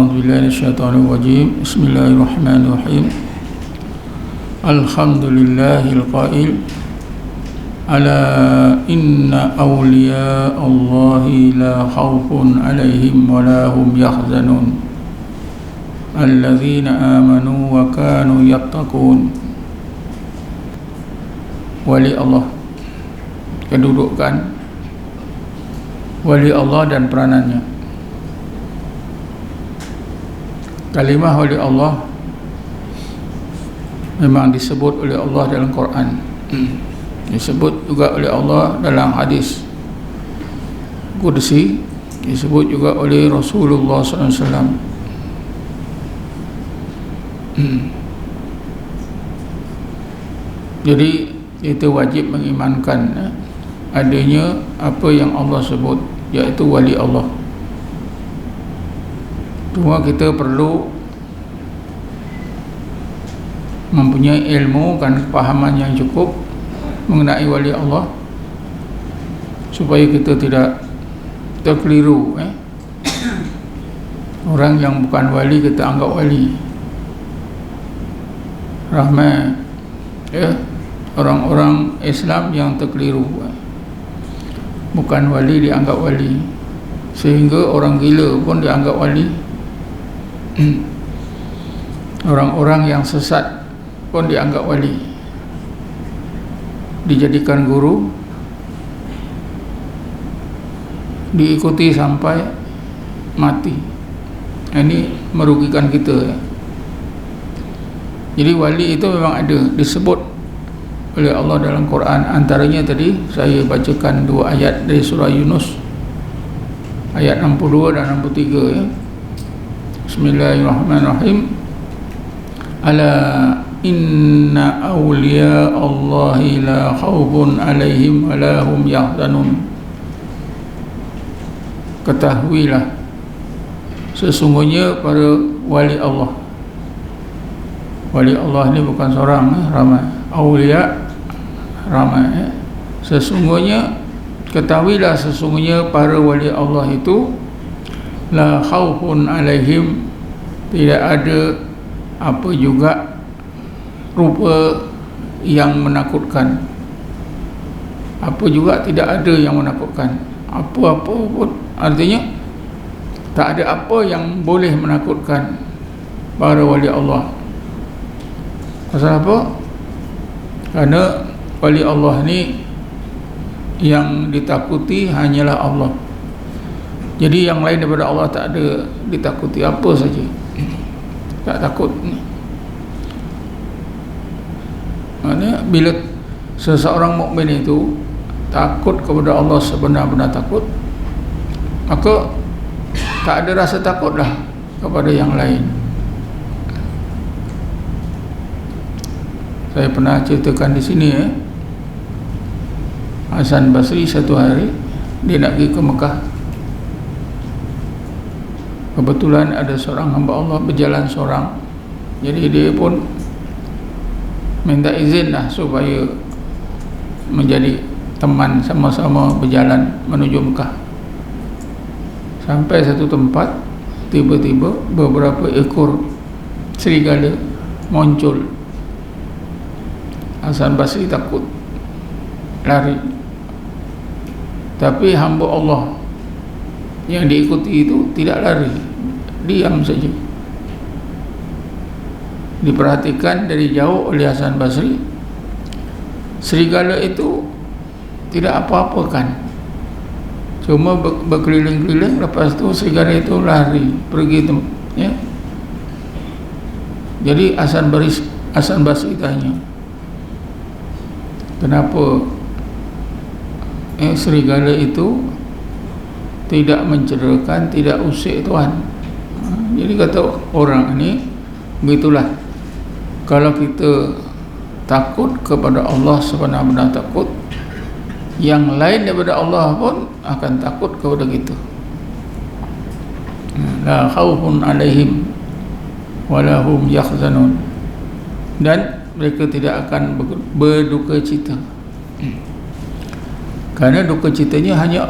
A'udzu billahi minasyaitonir rajim. Bismillahirrahmanirrahim. Alhamdulillahil qail ala inna awliya Allahi la khawfun 'alaihim wa la hum yahzanun alladzina amanu wa kanu yattaqun. Wali Allah, kedudukan wali Allah dan peranannya. Kalimah wali Allah memang disebut oleh Allah dalam Quran, disebut juga oleh Allah dalam hadis Qudsi, disebut juga oleh Rasulullah SAW. Jadi kita wajib mengimankan adanya apa yang Allah sebut, iaitu wali Allah. Cuma kita perlu mempunyai ilmu dan kepahaman yang cukup mengenai wali Allah, supaya kita tidak terkeliru. Orang yang bukan wali kita anggap wali. Ramai orang-orang Islam yang terkeliru, bukan wali dianggap wali, sehingga orang gila pun dianggap wali. Orang-orang yang sesat pun dianggap wali, dijadikan guru, diikuti sampai mati. Ini merugikan kita. Jadi wali itu memang ada, disebut oleh Allah dalam Quran. Antaranya tadi saya bacakan dua ayat dari surah Yunus, ayat 62 dan 63 Bismillahirrahmanirrahim. Ala inna awliya Allahi la khawfun alaihim wa la hum yahzanun. Ketahuilah, sesungguhnya para wali Allah. Wali Allah ni bukan seorang, ramai. Awliya ramai. Sesungguhnya, ketahuilah sesungguhnya para wali Allah itu la khawfun alaihim, tidak ada apa juga rupa yang menakutkan. Apa juga tidak ada yang menakutkan. Apa-apa pun, artinya tak ada apa yang boleh menakutkan para wali Allah. Pasal apa? Kerana wali Allah ni yang ditakuti hanyalah Allah. Jadi yang lain daripada Allah tak ada ditakuti, apa saja tak takut. Maknanya bila seseorang mukmin itu takut kepada Allah sebenar-benar takut, maka tak ada rasa takut dah kepada yang lain. Saya pernah ceritakan di sini, Hasan Basri satu hari dia nak pergi ke Mekah. Kebetulan ada seorang hamba Allah berjalan seorang, jadi dia pun minta izin lah supaya menjadi teman, sama-sama berjalan menuju Mekah. Sampai satu tempat, tiba-tiba beberapa ekor serigala muncul. Hasan Basri takut, lari. Tapi hamba Allah yang diikuti itu tidak lari, diam saja. Diperhatikan dari jauh oleh Hasan Basri, serigala itu tidak apa-apakan, cuma berkeliling-keliling. Lepas tu serigala itu lari pergi ya. Jadi Hasan Basri tanya, kenapa serigala itu tidak mencederakan, tidak usik Tuhan? Jadi kata orang ini, begitulah, kalau kita takut kepada Allah sebenar-benar takut, yang lain daripada Allah pun akan takut kepada kita. La khawfun alaihim wa la hum yahzanun, dan mereka tidak akan berduka cita. Kerana duka citanya hanya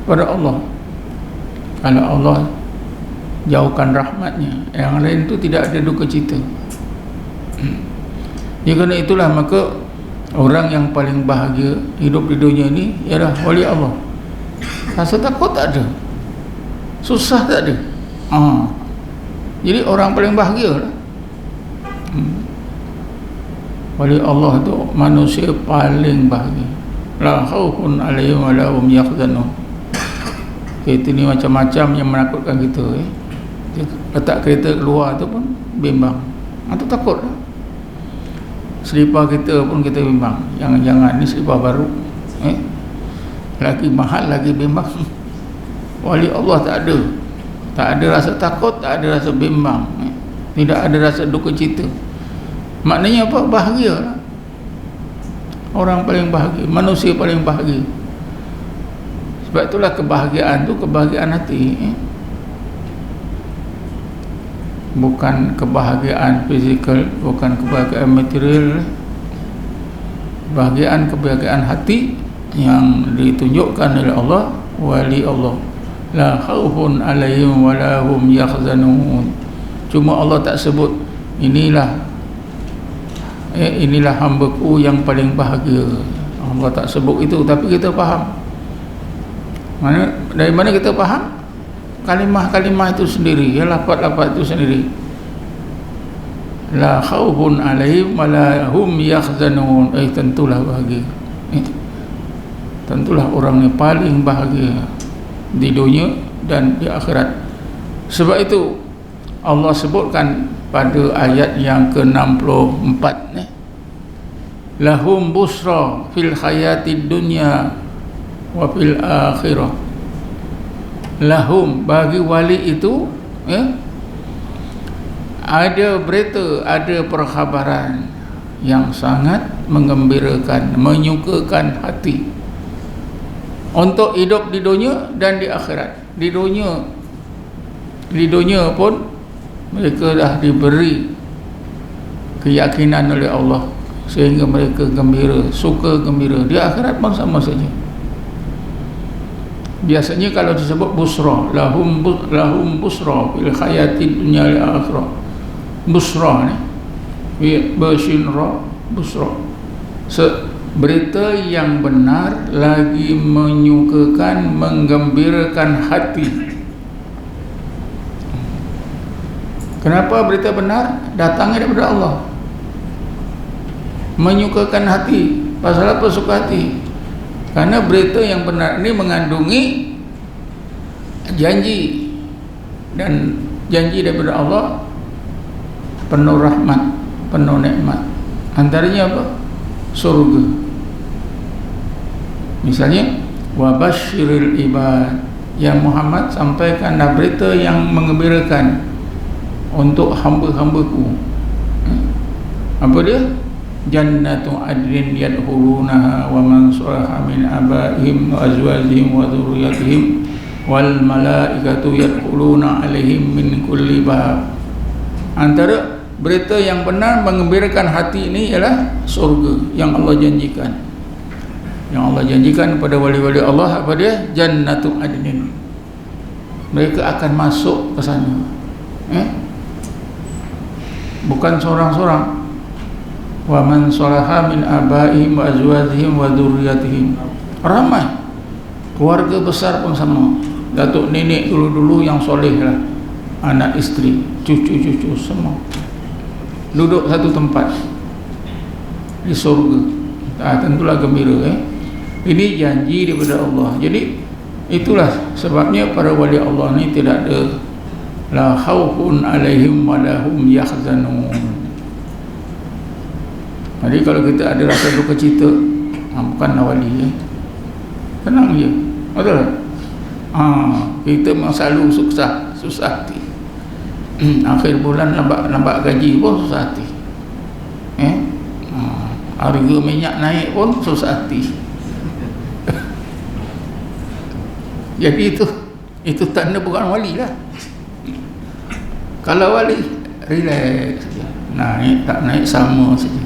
pada Allah. Kalau Allah jauhkan rahmatnya. Yang lain itu tidak ada duka cita. Ya, kerana itulah maka orang yang paling bahagia hidup di dunia ini ialah wali Allah. Rasa takut tak ada, susah tak ada. Jadi orang paling bahagia lah. Wali Allah tu manusia paling bahagia. La khaufun alaihim wa la hum yahzanun. Kereta ni macam-macam yang menakutkan kita. Letak kereta keluar tu pun bimbang. Itu takut lah. Selipar kita pun kita bimbang. Jangan-jangan ni selipar baru, lagi mahal, lagi bimbang. Wali Allah tak ada. Tak ada rasa takut, tak ada rasa bimbang, tidak ada rasa duka cita. Maknanya apa? Bahagia lah. Orang paling bahagia, manusia paling bahagia. Sebab itulah kebahagiaan tu kebahagiaan hati, bukan kebahagiaan fizikal, bukan kebahagiaan material. Kebahagiaan hati yang ditunjukkan oleh Allah, wali Allah. La khaufun alaihim wa la hum yahzanun. Cuma Allah tak sebut inilah hamba-Ku yang paling bahagia. Allah tak sebut itu, tapi kita faham. Dari mana kita faham? Kalimah-kalimah itu sendiri, lafaz-lafaz itu sendiri. La khaufun alaihim wa la hum yahzanun. Tentulah bahagia. Tentulah orang yang paling bahagia di dunia dan di akhirat. Sebab itu Allah sebutkan pada ayat yang ke-64, lahum busra fil hayatid dunya wa fil akhirah. Lahum, bagi wali itu, ada berita, ada perkhabaran yang sangat menggembirakan, menyukakan hati untuk hidup di dunia dan di akhirat. Di dunia pun mereka dah diberi keyakinan oleh Allah sehingga mereka gembira, suka gembira. Di akhirat pun sama saja. Biasanya kalau disebut busra, lahum busra fil hayatid dunya wal akhirah. Busra ni bersyinra, busra, berita yang benar lagi menyukakan, menggembirakan hati. Kenapa berita benar? Datangnya daripada Allah, menyukakan hati. Pasal apa suka hati? Karena berita yang benar ini mengandungi janji, dan janji daripada Allah penuh rahmat, penuh nikmat. Antaranya apa? Surga. Misalnya, wa basyiril ibad, ya Muhammad, sampaikanlah berita yang menggembirakan untuk hamba-hambaku. Apa dia? Jannatu adnin yadkhulunaha wa man salaha min abaihim wa azwajihim wa dhurriyyatihim wal malaikatu yadkhuluna alaihim min kulli bab. Antara berita yang benar menggembirakan hati ini ialah surga yang Allah janjikan. Yang Allah janjikan kepada wali-wali Allah, apa dia? Jannatu adnin. Mereka akan masuk ke sana. Bukan seorang-seorang. Wa man salaha min abaihim wa azwajihim wa dhurriyyatihim. Ramai. Keluarga besar pun sama. Datuk nenek dulu-dulu yang soleh lah. Anak isteri, cucu-cucu semua duduk satu tempat di surga. Tentulah gembira. Ini janji daripada Allah. Jadi itulah sebabnya para wali Allah ni tidak ada la khaufun alaihim wa la hum yahzanun. Jadi kalau kita ada rasa duka cita, bukanlah wali, tenang je, betul. Kita memang selalu susah hati. Akhir bulan lambat gaji pun susah hati. Harga minyak naik pun susah hati. Jadi itu tanda bukan wali lah. Kalau wali relax saja, naik tak naik sama saja.